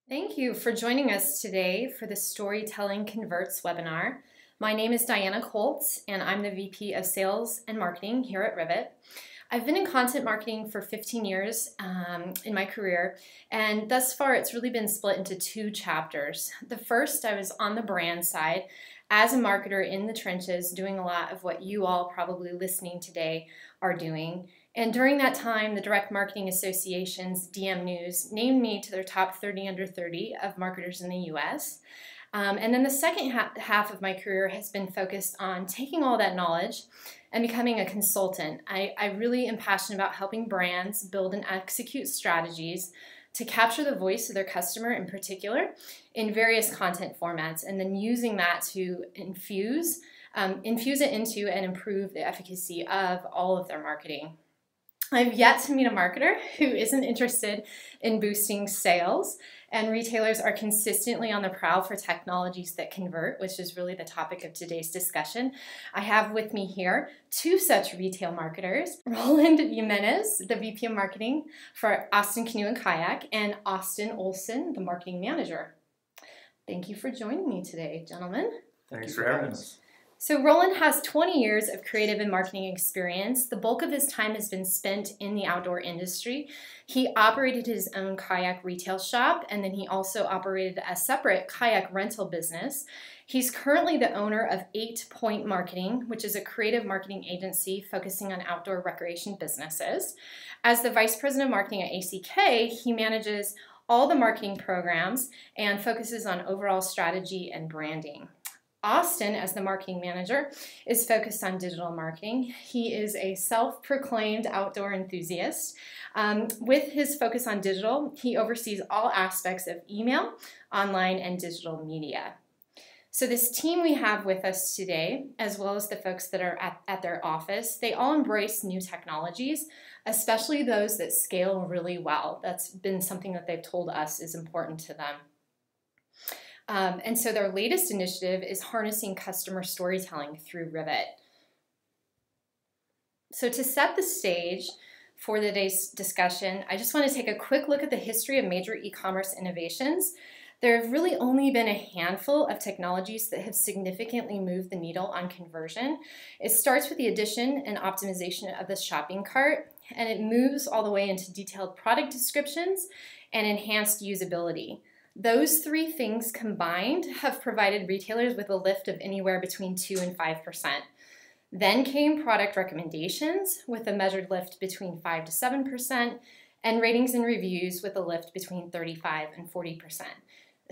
Thank you for joining us today for the Storytelling Converts webinar. My name is Dianna Koltz, and I'm the VP of Sales and Marketing here at Rivet. I've been in content marketing for 15 years in my career, and thus far it's really been split into two chapters. The first, I was on the brand side as a marketer in the trenches, doing a lot of what you all probably listening today are doing. And during that time, the Direct Marketing Association's DM News named me to their top 30 under 30 of marketers in the US. And then the second half of my career has been focused on taking all that knowledge and becoming a consultant. I really am passionate about helping brands build and execute strategies to capture the voice of their customer in particular in various content formats, and then using that to infuse it into and improve the efficacy of all of their marketing. I've yet to meet a marketer who isn't interested in boosting sales, and retailers are consistently on the prowl for technologies that convert, which is really the topic of today's discussion. I have with me here two such retail marketers, Roland Jimenez, the VP of Marketing for Austin Canoe and Kayak, and Austin Olsen, the Marketing Manager. Thank you for joining me today, gentlemen. Thanks for having us. So Roland has 20 years of creative and marketing experience. The bulk of his time has been spent in the outdoor industry. He operated his own kayak retail shop, and then he also operated a separate kayak rental business. He's currently the owner of 8 Point Marketing, which is a creative marketing agency focusing on outdoor recreation businesses. As the Vice President of Marketing at ACK, he manages all the marketing programs and focuses on overall strategy and branding. Austin, as the marketing manager, is focused on digital marketing. He is a self-proclaimed outdoor enthusiast. With his focus on digital, he oversees all aspects of email, online, and digital media. So this team we have with us today, as well as the folks that are at their office, they all embrace new technologies, especially those that scale really well. That's been something that they've told us is important to them. And so their latest initiative is harnessing customer storytelling through Rivet. So to set the stage for today's discussion, I just want to take a quick look at the history of major e-commerce innovations. There have really only been a handful of technologies that have significantly moved the needle on conversion. It starts with the addition and optimization of the shopping cart, and it moves all the way into detailed product descriptions and enhanced usability. Those three things combined have provided retailers with a lift of anywhere between 2 and 5%. Then came product recommendations with a measured lift between 5 to 7%, and ratings and reviews with a lift between 35 and 40%.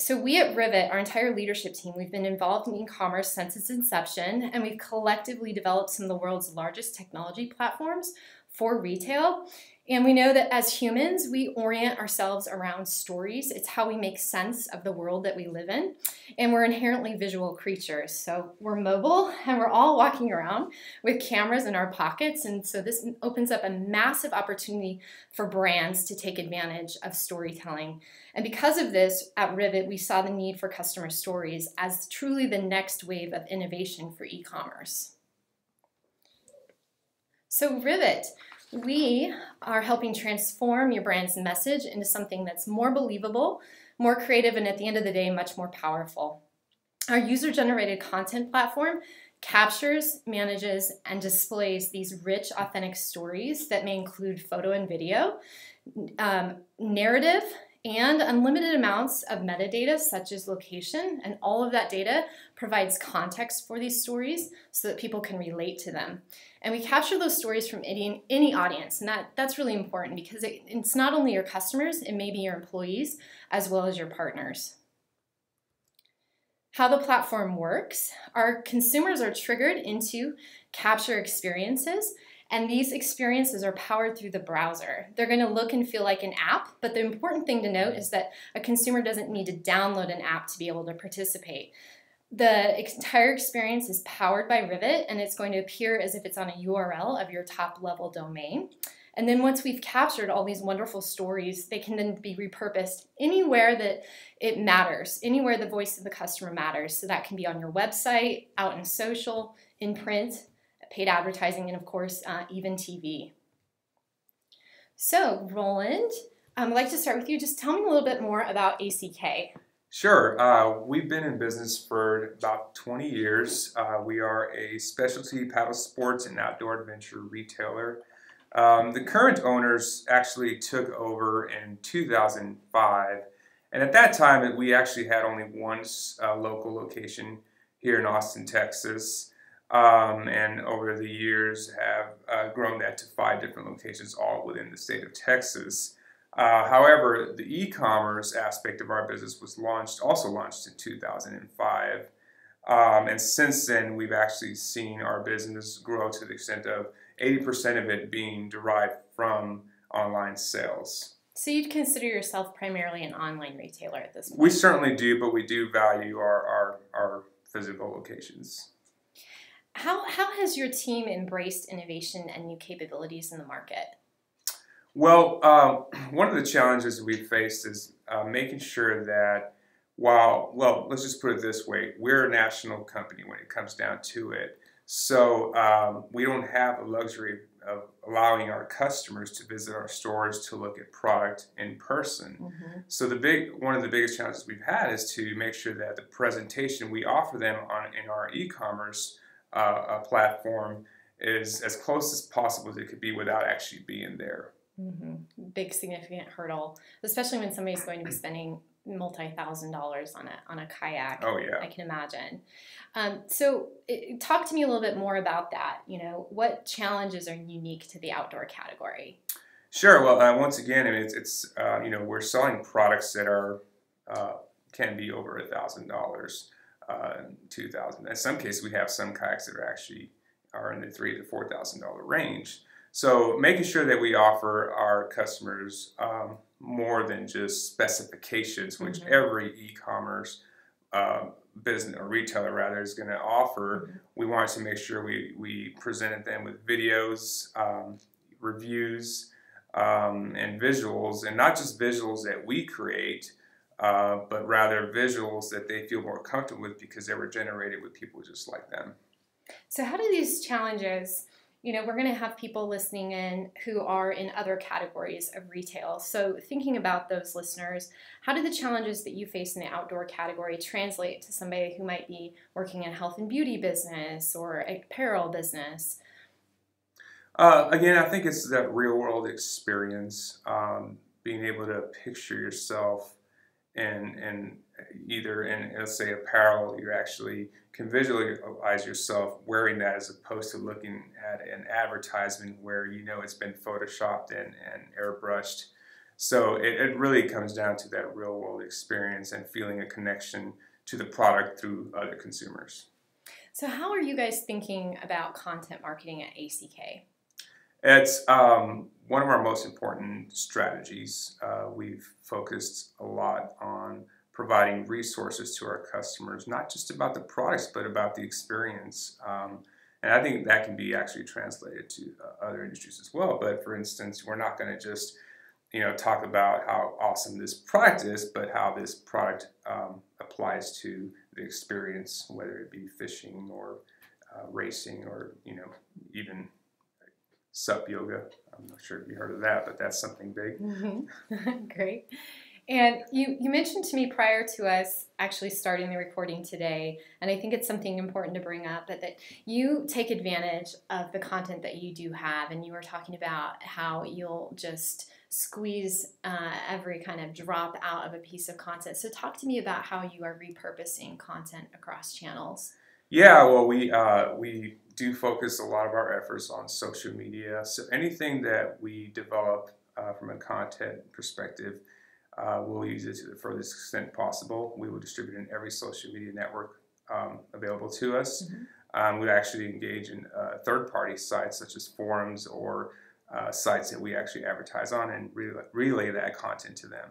So we at Rivet, our entire leadership team, we've been involved in e-commerce since its inception, and we've collectively developed some of the world's largest technology platforms for retail. And we know that as humans, we orient ourselves around stories. It's how we make sense of the world that we live in. And we're inherently visual creatures. So we're mobile, and we're all walking around with cameras in our pockets. And so this opens up a massive opportunity for brands to take advantage of storytelling. And because of this, at Rivet, we saw the need for customer stories as truly the next wave of innovation for e-commerce. So Rivet, we are helping transform your brand's message into something that's more believable, more creative, and at the end of the day, much more powerful. Our user-generated content platform captures, manages, and displays these rich, authentic stories that may include photo and video, narrative, and unlimited amounts of metadata such as location, and all of that data provides context for these stories so that people can relate to them. And we capture those stories from any audience, and that's really important because it's not only your customers, it may be your employees as well as your partners. How the platform works, our consumers are triggered into capture experiences, and these experiences are powered through the browser. They're going to look and feel like an app, but the important thing to note is that a consumer doesn't need to download an app to be able to participate. The entire experience is powered by Rivet, and it's going to appear as if it's on a URL of your top-level domain. And then once we've captured all these wonderful stories, they can then be repurposed anywhere that it matters, anywhere the voice of the customer matters. So that can be on your website, out in social, in print, paid advertising, and of course, even TV. So, Roland, I'd like to start with you. Just tell me a little bit more about ACK. Sure. We've been in business for about 20 years. We are a specialty paddle sports and outdoor adventure retailer. The current owners actually took over in 2005, and at that time we actually had only one local location here in Austin, Texas, and over the years have grown that to 5 different locations all within the state of Texas. However, the e-commerce aspect of our business was also launched in 2005. And since then, we've actually seen our business grow to the extent of 80% of it being derived from online sales. So you'd consider yourself primarily an online retailer at this point? We certainly do, but we do value our physical locations. How has your team embraced innovation and new capabilities in the market? Well, one of the challenges we've faced is making sure that let's just put it this way, we're a national company when it comes down to it. So we don't have the luxury of allowing our customers to visit our stores to look at product in person. Mm-hmm. So one of the biggest challenges we've had is to make sure that the presentation we offer them in our e-commerce platform is as close as possible as it could be without actually being there. Mm-hmm. Big significant hurdle, especially when somebody's going to be spending multi-$1,000s on a kayak. Oh yeah, I can imagine. So talk to me a little bit more about that. What challenges are unique to the outdoor category? Sure. Well, once again, I mean, it's we're selling products that are can be over $1,000, $2,000. In some cases, we have some kayaks that are in the $3,000 to $4,000 range. So making sure that we offer our customers more than just specifications, which mm-hmm. every e-commerce business or retailer rather is going to offer. Mm-hmm. We wanted to make sure we presented them with videos, reviews, and visuals, and not just visuals that we create, but rather visuals that they feel more comfortable with because they were generated with people just like them. So how do these challenges, we're going to have people listening in who are in other categories of retail. So thinking about those listeners, how do the challenges that you face in the outdoor category translate to somebody who might be working in health and beauty business or apparel business? Again, I think it's that real world experience, being able to picture yourself in either in, let's say, apparel. You actually can visualize yourself wearing that as opposed to looking at an advertisement where it's been photoshopped and airbrushed. So it really comes down to that real world experience and feeling a connection to the product through other consumers. So how are you guys thinking about content marketing at ACK? It's one of our most important strategies. We've focused a lot on providing resources to our customers, not just about the products, but about the experience. And I think that can be actually translated to other industries as well. But for instance, we're not going to just talk about how awesome this product is, but how this product applies to the experience, whether it be fishing or racing or even sup yoga. I'm not sure if you heard of that, but that's something big. Mm-hmm. Great. And you mentioned to me prior to us actually starting the recording today, and I think it's something important to bring up, that you take advantage of the content that you do have, and you were talking about how you'll just squeeze every kind of drop out of a piece of content. So talk to me about how you are repurposing content across channels. Yeah, well, we do focus a lot of our efforts on social media. So anything that we develop from a content perspective, we'll use it to the furthest extent possible. We will distribute in every social media network available to us. Mm-hmm. We actually engage in third-party sites such as forums or sites that we actually advertise on and relay that content to them.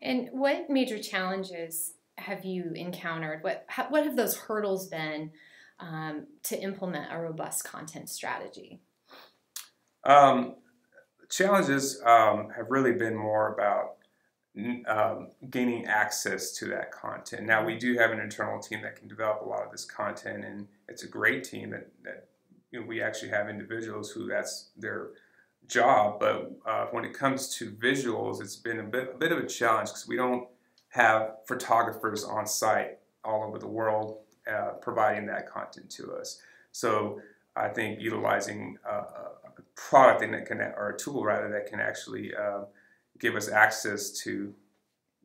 And what major challenges have you encountered? What have those hurdles been to implement a robust content strategy? Challenges have really been more about gaining access to that content. Now, we do have an internal team that can develop a lot of this content, and it's a great team that we actually have individuals who that's their job, but when it comes to visuals, it's been a bit of a challenge because we don't have photographers on site all over the world providing that content to us. So I think utilizing a product that can, or a tool rather, that can actually give us access to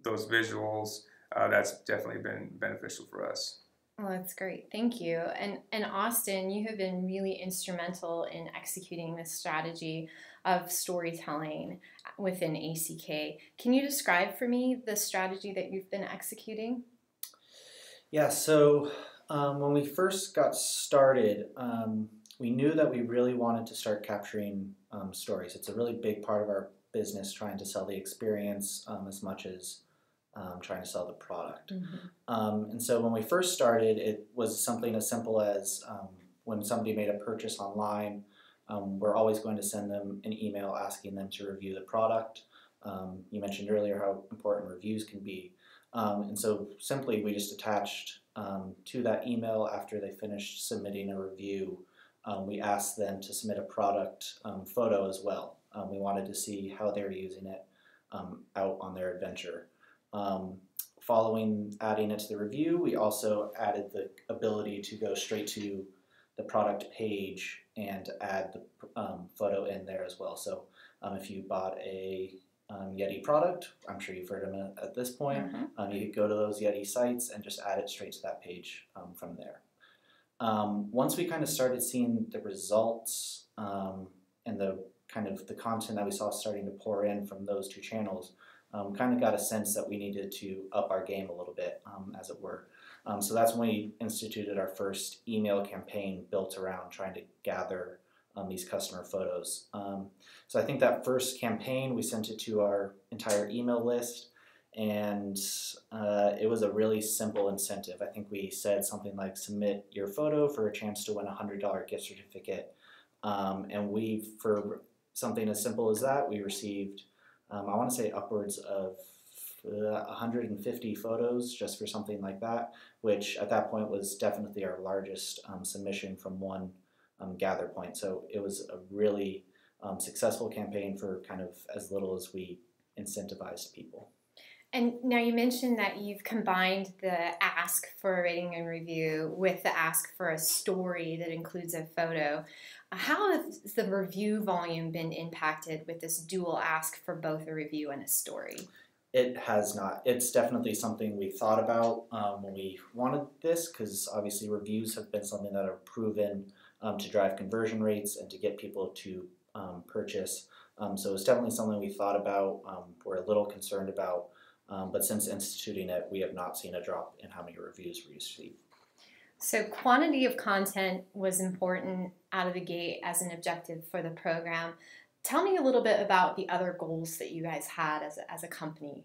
those visuals, that's definitely been beneficial for us. Well, that's great. Thank you. And Austin, you have been really instrumental in executing this strategy of storytelling within ACK. Can you describe for me the strategy that you've been executing? Yeah, so when we first got started, we knew that we really wanted to start capturing stories. It's a really big part of our business, trying to sell the experience as much as trying to sell the product. And so when we first started, it was something as simple as when somebody made a purchase online, we're always going to send them an email asking them to review the product. You mentioned earlier how important reviews can be. And so simply we just attached to that email after they finished submitting a review, we asked them to submit a product photo as well. We wanted to see how they're using it out on their adventure. Following adding it to the review, we also added the ability to go straight to the product page and add the photo in there as well. So if you bought a Yeti product, I'm sure you've heard of it at this point, you could go to those Yeti sites and just add it straight to that page from there. Once we kind of started seeing the results and the kind of the content that we saw starting to pour in from those two channels, kind of got a sense that we needed to up our game a little bit, as it were. So that's when we instituted our first email campaign built around trying to gather these customer photos. So I think that first campaign, we sent it to our entire email list, and it was a really simple incentive. I think we said something like, submit your photo for a chance to win a $100 gift certificate. And for something as simple as that, we received, I want to say upwards of 150 photos just for something like that, which at that point was definitely our largest submission from one gather point. So it was a really successful campaign for kind of as little as we incentivized people. And now you mentioned that you've combined the ask for a rating and review with the ask for a story that includes a photo. How has the review volume been impacted with this dual ask for both a review and a story? It has not. It's definitely something we thought about when we wanted this, because obviously reviews have been something that are proven to drive conversion rates and to get people to purchase. So it's definitely something we thought about, we're a little concerned about, but since instituting it, we have not seen a drop in how many reviews we receive. So quantity of content was important out of the gate as an objective for the program. Tell me a little bit about the other goals that you guys had as a company.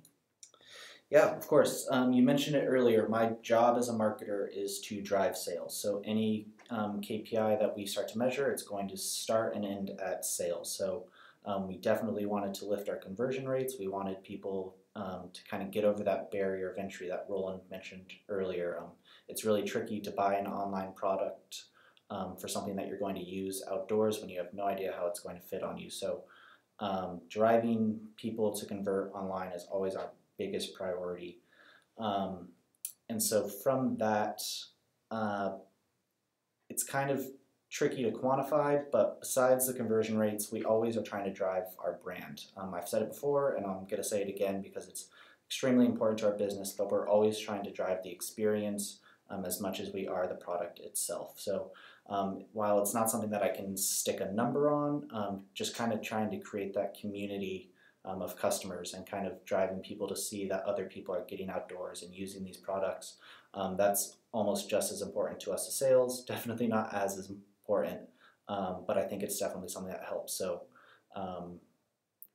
Yeah, of course. You mentioned it earlier. My job as a marketer is to drive sales. So any KPI that we start to measure, it's going to start and end at sales. So we definitely wanted to lift our conversion rates. We wanted people to kind of get over that barrier of entry that Roland mentioned earlier. It's really tricky to buy an online product for something that you're going to use outdoors when you have no idea how it's going to fit on you. So driving people to convert online is always our biggest priority. And so from that, it's kind of tricky to quantify, but besides the conversion rates, we always are trying to drive our brand. I've said it before, and I'm going to say it again because it's extremely important to our business, but we're always trying to drive the experience as much as we are the product itself. So while it's not something that I can stick a number on, just kind of trying to create that community of customers and kind of driving people to see that other people are getting outdoors and using these products. That's almost just as important to us as sales, definitely not as important, but I think it's definitely something that helps. So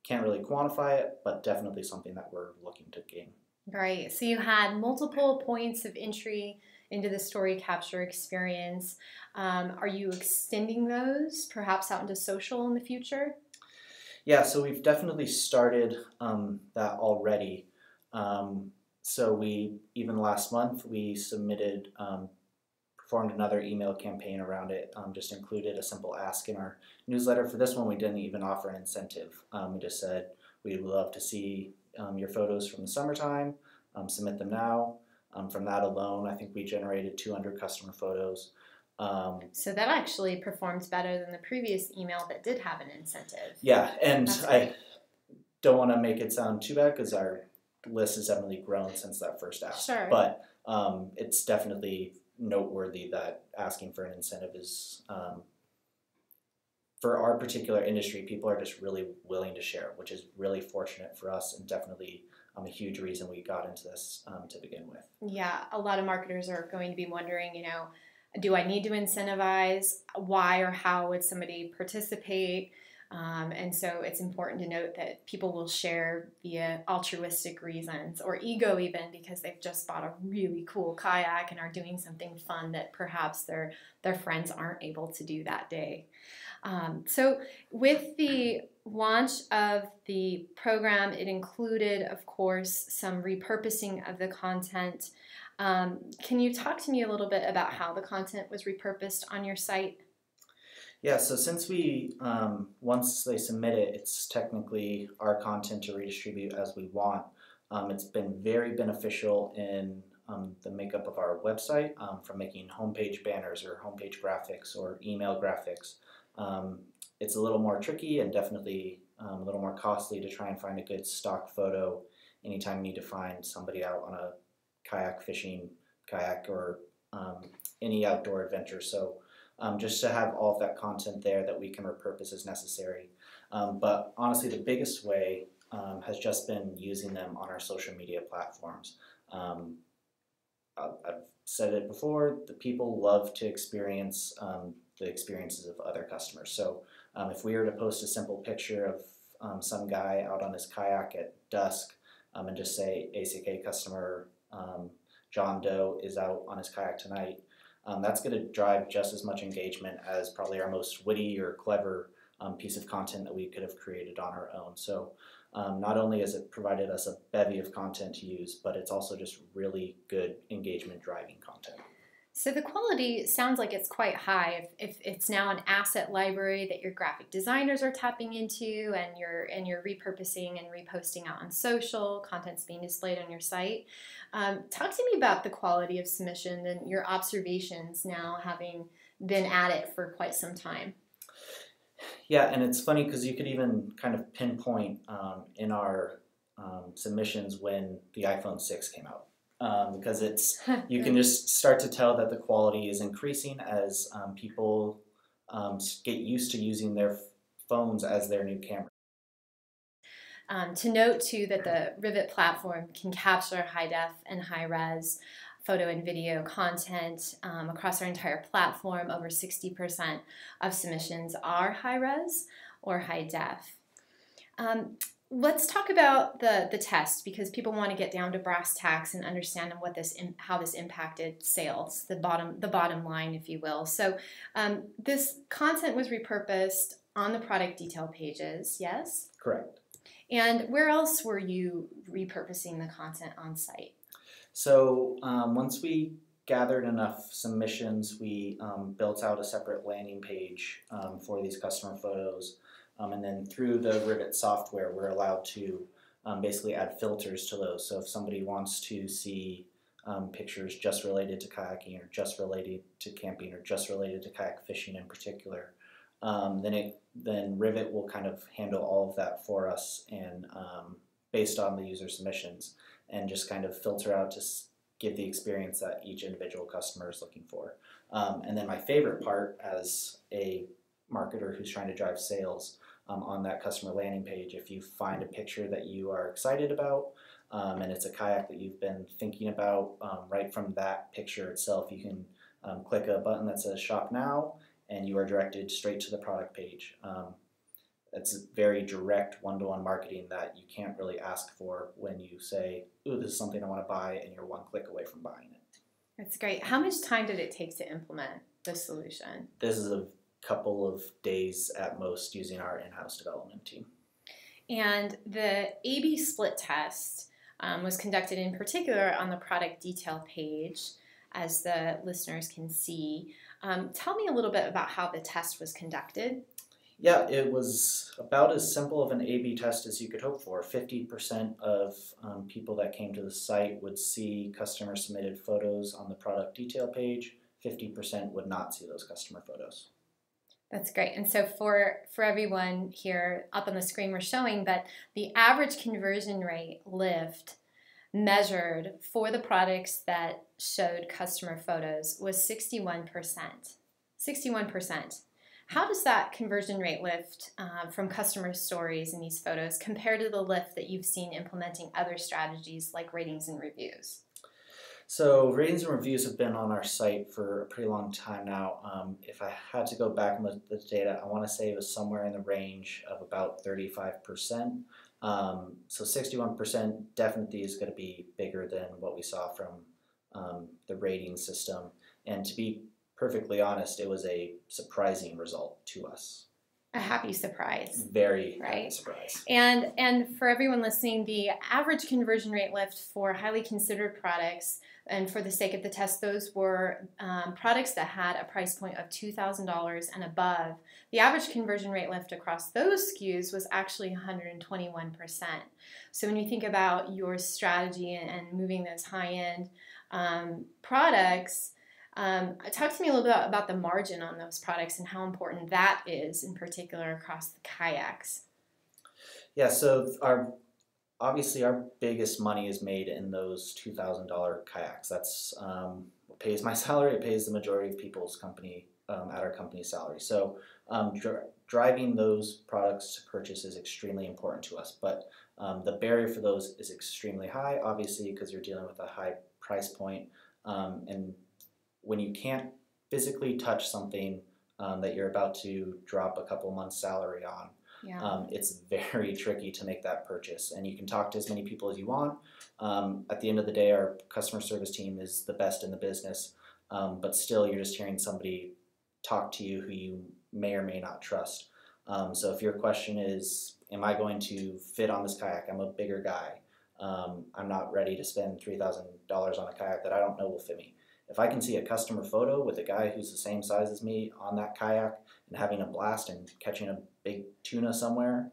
can't really quantify it, but definitely something that we're looking to gain. Right, so you had multiple points of entry into the story capture experience. Are you extending those perhaps out into social in the future? Yeah, so we've definitely started that already. So even last month, we submitted performed another email campaign around it, just included a simple ask in our newsletter. For this one, we didn't even offer an incentive. We just said, we'd love to see your photos from the summertime, submit them now. From that alone, I think we generated 200 customer photos. So that actually performed better than the previous email that did have an incentive. Yeah, and I don't want to make it sound too bad because our list has definitely grown since that first ask. Sure. But it's definitely noteworthy that asking for an incentive is, for our particular industry, people are just really willing to share, which is really fortunate for us and definitely a huge reason we got into this to begin with. Yeah, a lot of marketers are going to be wondering, do I need to incentivize? Why or how would somebody participate? And so it's important to note that people will share via altruistic reasons or ego even because they've just bought a really cool kayak and are doing something fun that perhaps their friends aren't able to do that day. So with the launch of the program, it included, of course, some repurposing of the content. Can you talk to me a little bit about how the content was repurposed on your site? Yeah, so since we, once they submit it, it's technically our content to redistribute as we want. It's been very beneficial in the makeup of our website, from making homepage banners or homepage graphics or email graphics. It's a little more tricky and definitely a little more costly to try and find a good stock photo anytime you need to find somebody out on a kayak fishing, kayak, or any outdoor adventure. So just to have all of that content there that we can repurpose as necessary. But honestly, the biggest way has just been using them on our social media platforms. I've said it before, the people love to experience the experiences of other customers. So if we were to post a simple picture of some guy out on his kayak at dusk and just say ACK customer John Doe is out on his kayak tonight, that's going to drive just as much engagement as probably our most witty or clever piece of content that we could have created on our own. So not only has it provided us a bevy of content to use, but it's also just really good engagement driving content. So the quality sounds like it's quite high. If it's now an asset library that your graphic designers are tapping into and you're repurposing and reposting out on social, content's being displayed on your site. Talk to me about the quality of submission and your observations now having been at it for quite some time. Yeah, and it's funny because you could even kind of pinpoint in our submissions when the iPhone 6 came out. Because you can just start to tell that the quality is increasing as people get used to using their phones as their new camera. To note too that the Rivet platform can capture high def and high res photo and video content across our entire platform. Over 60% of submissions are high res or high def. Let's talk about the test because people want to get down to brass tacks and understand how this impacted sales, the bottom line, if you will. So this content was repurposed on the product detail pages, yes? Correct. And where else were you repurposing the content on site? So once we gathered enough submissions, we built out a separate landing page for these customer photos. And then through the Rivet software, we're allowed to basically add filters to those. So if somebody wants to see pictures just related to kayaking or just related to camping or just related to kayak fishing in particular, then Rivet will kind of handle all of that for us and based on the user submissions and just kind of filter out to give the experience that each individual customer is looking for. And then my favorite part as a marketer who's trying to drive sales, on that customer landing page, if you find a picture that you are excited about and it's a kayak that you've been thinking about, right from that picture itself, you can click a button that says Shop Now and you are directed straight to the product page. It's very direct one-to-one marketing that you can't really ask for when you say, ooh, this is something I want to buy, and you're one click away from buying it. That's great. How much time did it take to implement this solution? This is a couple of days at most using our in-house development team. And the A/B split test was conducted in particular on the product detail page. as the listeners can see. Tell me a little bit about how the test was conducted. Yeah, it was about as simple of an A/B test as you could hope for. 50% of people that came to the site would see customer submitted photos on the product detail page. 50% would not see those customer photos. That's great. And so for everyone here, up on the screen we're showing, but the average conversion rate lift measured for the products that showed customer photos was 61%. 61%. How does that conversion rate lift from customer stories in these photos compare to the lift that you've seen implementing other strategies like ratings and reviews? So ratings and reviews have been on our site for a pretty long time now. If I had to go back and look at the data, I want to say it was somewhere in the range of about 35%. So 61% definitely is going to be bigger than what we saw from the rating system. And to be perfectly honest, it was a surprising result to us. A happy surprise. Very right? Happy surprise. And for everyone listening, the average conversion rate lift for highly considered products, and for the sake of the test, those were products that had a price point of $2,000 and above. The average conversion rate lift across those SKUs was actually 121%. So when you think about your strategy and moving those high-end products, talk to me a little bit about the margin on those products and how important that is in particular across the kayaks. Yeah, so obviously our biggest money is made in those $2,000 kayaks. That's what pays my salary. It pays the majority of people's company at our company's salary. So driving those products to purchase is extremely important to us. But the barrier for those is extremely high, obviously, because you're dealing with a high price point. And when you can't physically touch something that you're about to drop a couple months' salary on, yeah. It's very tricky to make that purchase. And you can talk to as many people as you want. At the end of the day, our customer service team is the best in the business, but still you're just hearing somebody talk to you who you may or may not trust. So if your question is, am I going to fit on this kayak? I'm a bigger guy. I'm not ready to spend $3,000 on a kayak that I don't know will fit me. If I can see a customer photo with a guy who's the same size as me on that kayak and having a blast and catching a big tuna somewhere,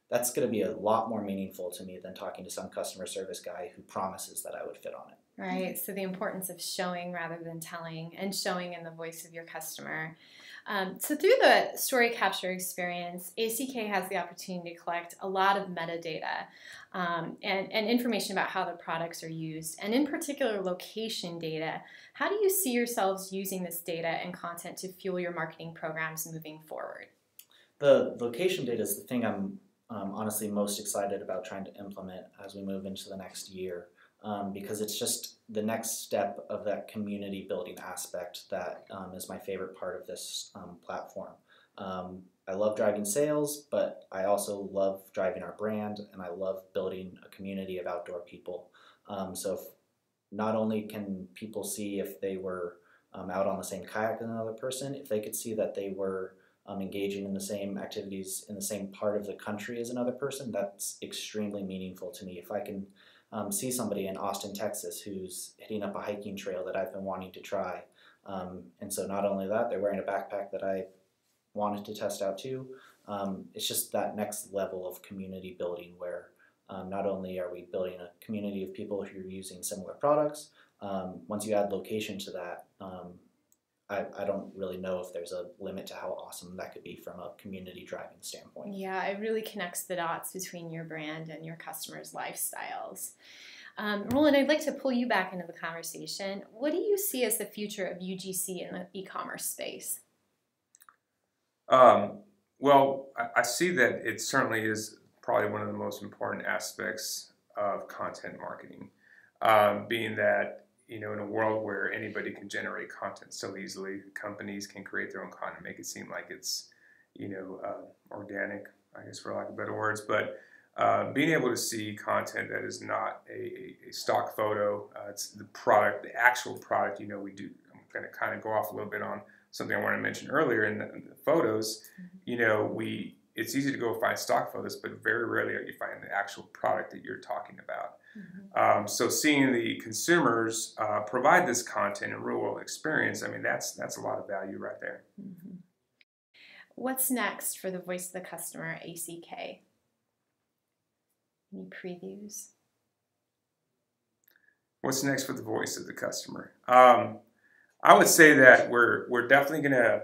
that's going to be a lot more meaningful to me than talking to some customer service guy who promises that I would fit on it. Right, so the importance of showing rather than telling, and showing in the voice of your customer. So through the story capture experience, ACK has the opportunity to collect a lot of metadata and information about how the products are used, and in particular location data. How do you see yourselves using this data and content to fuel your marketing programs moving forward? The location data is the thing I'm honestly most excited about trying to implement as we move into the next year. Because it's just the next step of that community building aspect that is my favorite part of this platform. I love driving sales, but I also love driving our brand, and I love building a community of outdoor people. So if not only can people see if they were out on the same kayak as another person, if they could see that they were engaging in the same activities in the same part of the country as another person, that's extremely meaningful to me. If I can see somebody in Austin, Texas who's hitting up a hiking trail that I've been wanting to try. And so not only that, they're wearing a backpack that I wanted to test out too. It's just that next level of community building where not only are we building a community of people who are using similar products, once you add location to that, I don't really know if there's a limit to how awesome that could be from a community driving standpoint. Yeah, it really connects the dots between your brand and your customers' lifestyles. Roland, I'd like to pull you back into the conversation. What do you see as the future of UGC in the e-commerce space? Well, I see that it certainly is probably one of the most important aspects of content marketing, being that, you know, in a world where anybody can generate content so easily, companies can create their own content, make it seem like it's, you know, organic, I guess, for lack of better words. But being able to see content that is not a stock photo, it's the product, the actual product. You know, we do. I'm going to kind of go off a little bit on something I wanted to mention earlier in the photos. Mm-hmm. You know, it's easy to go find stock photos, but very rarely are you finding the actual product that you're talking about. So seeing the consumers provide this content and real world experience, I mean, that's a lot of value right there. Mm-hmm. What's next for the Voice of the Customer ACK? Any previews? What's next for the Voice of the Customer? I would say that we're definitely going to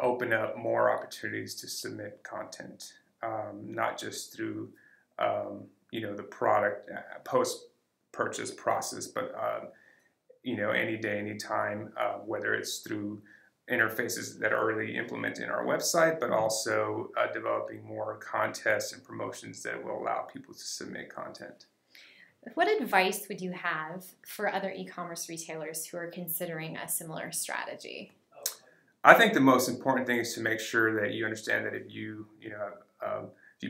open up more opportunities to submit content, not just through the product post-purchase process, but any day, any time, whether it's through interfaces that are already implemented in our website, but also developing more contests and promotions that will allow people to submit content. What advice would you have for other e-commerce retailers who are considering a similar strategy? I think the most important thing is to make sure that you understand that if you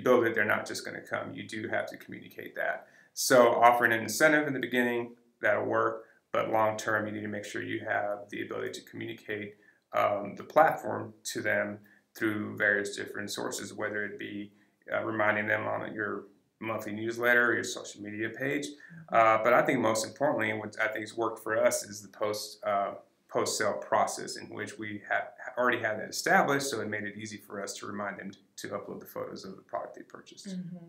build it, they're not just going to come. You do have to communicate that. So offering an incentive in the beginning, that'll work, but long term, you need to make sure you have the ability to communicate the platform to them through various different sources, whether it be reminding them on your monthly newsletter or your social media page. But I think most importantly, what I think has worked for us is the post-sale process, in which we already had that established, so it made it easy for us to remind them to upload the photos of the product they purchased. Mm-hmm.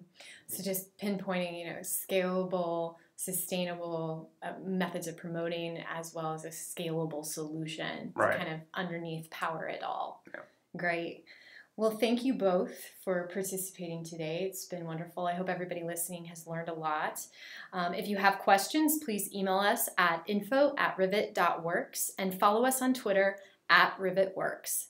So just pinpointing, scalable, sustainable methods of promoting, as well as a scalable solution to kind of underneath power it all. Yeah. Great. Well, thank you both for participating today. It's been wonderful. I hope everybody listening has learned a lot. If you have questions, please email us at info@rivet.works and follow us on Twitter @rivetworks.